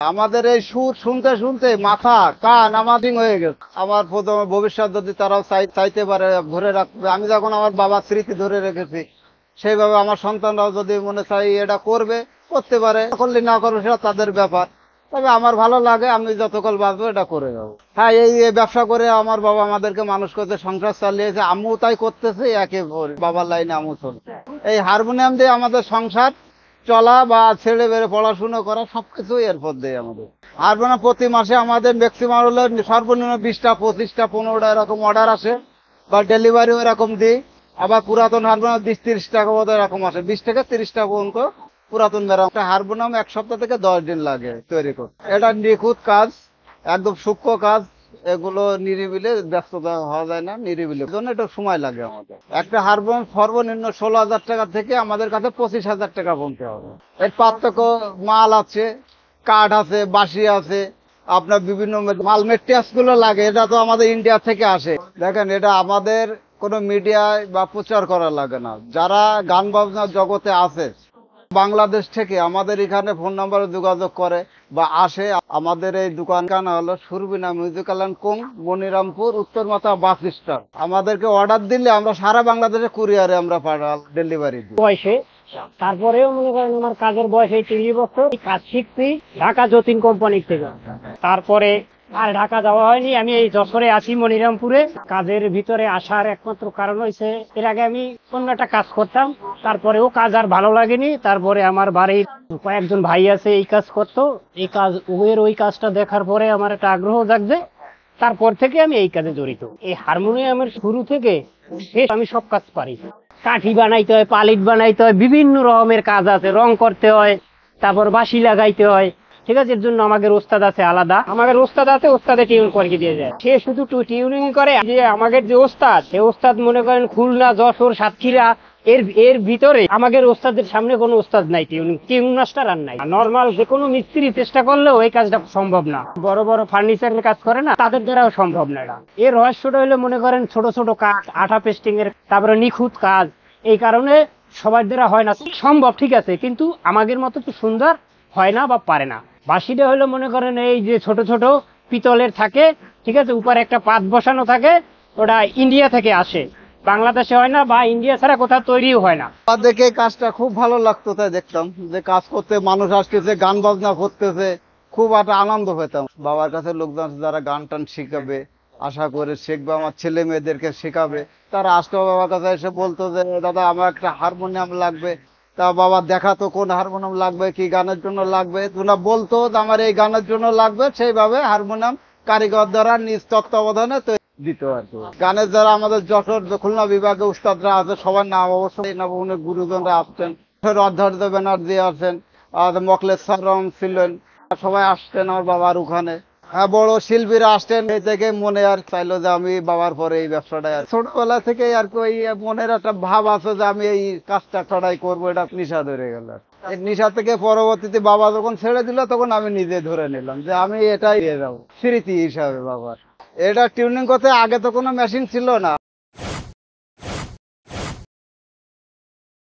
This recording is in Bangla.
আমাদের এই সুর শুনতে শুনতে মাথা কান আমাদিং হয়ে গেছে। আমার প্রথমে ভবিষ্যৎ যদি তারাও চাইতে পারে ধরে রাখবে, আমি যখন আমার বাবার স্মৃতি ধরে রেখেছি সেইভাবে আমার সন্তানরাও যদি মনে চাই এটা করবে, করতে পারে, করলে না করবে সেটা তাদের ব্যাপার। তবে আমার ভালো লাগে, আমি যতকাল বাঁচবো এটা করে যাবো। হ্যাঁ, এই ব্যবসা করে আমার বাবা আমাদেরকে মানুষ করতে সংসার চালিয়েছে, আমিও তাই করতেছি, একে বাবার লাইনে আমিও চলছে। এই হারমোনিয়াম দিয়ে আমাদের সংসার চলা বা ছেলে বেড়ে পড়াশুনো করা সবকিছুই এরপর দেয় আমাদের। হারমোনিয়াম প্রতি মাসে আমাদের ম্যাক্সিমাম হলো সর্বনিম্ন 20টা 25টা 15টা এরকম অর্ডার আসে, বা ডেলিভারিও এরকম দিই। আবার পুরাতন হারমোনিয়াম 20-30টা মতো এরকম আসে, 20 থেকে 30টা পর্যন্ত পুরাতন মেরাম। হারমোনিয়াম 1 সপ্তাহ থেকে 10 দিন লাগে তৈরি করতে। এটা নিখুঁত কাজ, একদম সূক্ষ্ম কাজ। এগুলো নিরিবিলে ব্যস্ততা হওয়া যায় না, নিরিবিলে জন্য একটু সময় লাগে আমাদের। একটা হারমোনিয়াম সর্বনিম্ন 16,000 টাকা থেকে আমাদের কাছে 25,000 টাকা বলতে হবে। এর পার্থক্য মাল আছে, কাঠ আছে, বাঁশি আছে, আপনার বিভিন্ন মাল মেটেরিয়ালস গুলো লাগে। এটা তো আমাদের ইন্ডিয়া থেকে আসে। দেখেন, এটা আমাদের কোনো মিডিয়ায় বা প্রচার করা লাগে না। যারা গান বাজনার জগতে আছে বাংলাদেশ থেকে আমাদের এখানে ফোন নাম্বারে যোগাযোগ করে বা আসে। আমাদের এই দোকানখানা হলো সুরবিনা মিউজিক্যাল অ্যান্ড কোং, মনিরামপুর, উত্তর মাথা বাস স্ট্যান্ড। আমাদেরকে অর্ডার দিলে আমরা সারা বাংলাদেশে কুরিয়ারে আমরা ডেলিভারি দিই। বয়সে তারপরেও মনে করেন আমার কাজের বয়স এই 30 বছর। কাজ শিখছি ঢাকা যতীন কোম্পানি থেকে। তারপরে আর ঢাকা যাওয়া হয়নি। আমি এই যশোরে আছি, মনিরামপুরে। কাজের ভিতরে আসার একমাত্র কারণ হয়েছে, এর আগে আমি অন্য একটা কাজ করতাম, তারপরেও কাজ আর ভালো লাগেনি। তারপরে আমার বাড়ির কয়েকজন ভাই আছে এই কাজ করতো, এই কাজ ওই কাজটা দেখার পরে আমার একটা আগ্রহ জাগছে। তারপর থেকে আমি এই কাজে জড়িত। এই হারমোনিয়ামের শুরু থেকে শেষ আমি সব কাজ পারি। কাঠি বানাইতে হয়, পালিট বানাইতে হয়, বিভিন্ন রকমের কাজ আছে, রং করতে হয়, তারপর বাঁশি লাগাইতে হয়। ঠিক আছে, এর জন্য আমাদের ওস্তাদ আছে আলাদা। আমাদের ওস্তাদ আছে, ওস্তাদে টিউন করে দিয়ে যায়। সে শুধু টিউনিং করে। যে আমাদের যে ওস্তাদ, সে ওস্তাদ মনে করেন খুলনা, যশোর, সাতক্ষীরা, এর ভিতরে আমাদের ওস্তাদের সামনে কোনো ওস্তাদ নাই। টিউন মাস্টার আর নাই। নর্মাল যে কোনো মিস্ত্রি চেষ্টা করলেও এই কাজটা সম্ভব না। বড় বড় ফার্নিচারের কাজ করে না, তাদের দ্বারাও সম্ভব না এটা। এর রহস্যটা হলো মনে করেন ছোট ছোট কাজ, আঠা পেস্টিং এর, তারপরে নিখুঁত কাজ। এই কারণে সবার দ্বারা হয় না। সম্ভব ঠিক আছে, কিন্তু আমাদের মতো তো সুন্দর হয় না বা পারে না। বাঁশিটা হলো মনে করেন এই যে ছোট ছোট পিতলের থাকে, ঠিক আছে, উপরে একটা পাত বসানো থাকে, ওটা ইন্ডিয়া থেকে আসে, বাংলাদেশে হয় না, বা ইন্ডিয়া ছাড়া কোথাও তৈরিও হয় না। দেখে কাজটা খুব ভালো লাগতো, তাই দেখতাম যে কাজ করতে মানুষ আসতেছে, গান বাজনা করতেছে, খুব একটা আনন্দ পেতাম। বাবার কাছে লোকজন যারা গান টান শিখাবে, আশা করে শিখবে, আমার ছেলে মেয়েদেরকে শেখাবে, তারা আসতো বাবার কাছে এসে বলতো যে দাদা আমার একটা হারমোনিয়াম লাগবে। তা বাবা দেখাতো কোন হারমোনিয়াম লাগবে, কি গানের জন্য লাগবে। তোমরা বলতো আমার এই গানের জন্য লাগবে, সেইভাবে হারমোনিয়াম কারিগর দ্বারা নিজ তত্ত্বাবধানে দিত আর কি। গানের যারা আমাদের যশোর খুলনা বিভাগে উস্তাদরা আছে, সবার নাম অবশ্যই অনেক গুরুজনরা আসছেন। অধ্যার্য ব্যানার্জি আছেন, মকলেশ সারম ছিলেন, সবাই আসতেন আমার বাবার ওখানে। হ্যাঁ, বড় শিল্পীরা আসতেন। এই থেকে মনে আর চাইলো যে আমি বাবার পরে এই ব্যবসাটাই, আর ছোটবেলা থেকে আর কি ওই মনের একটা ভাব আছে যে আমি এই কাজটা ছড়াই করবো, এটা নিশা ধরে গেল। এই নিশা থেকে পরবর্তীতে বাবা যখন ছেড়ে দিল, তখন আমি নিজে ধরে নিলাম যে আমি এটাই দিয়ে যাবো স্মৃতি হিসাবে বাবার। এটা টিউনিং করতে আগে তো কোনো মেশিন ছিল না।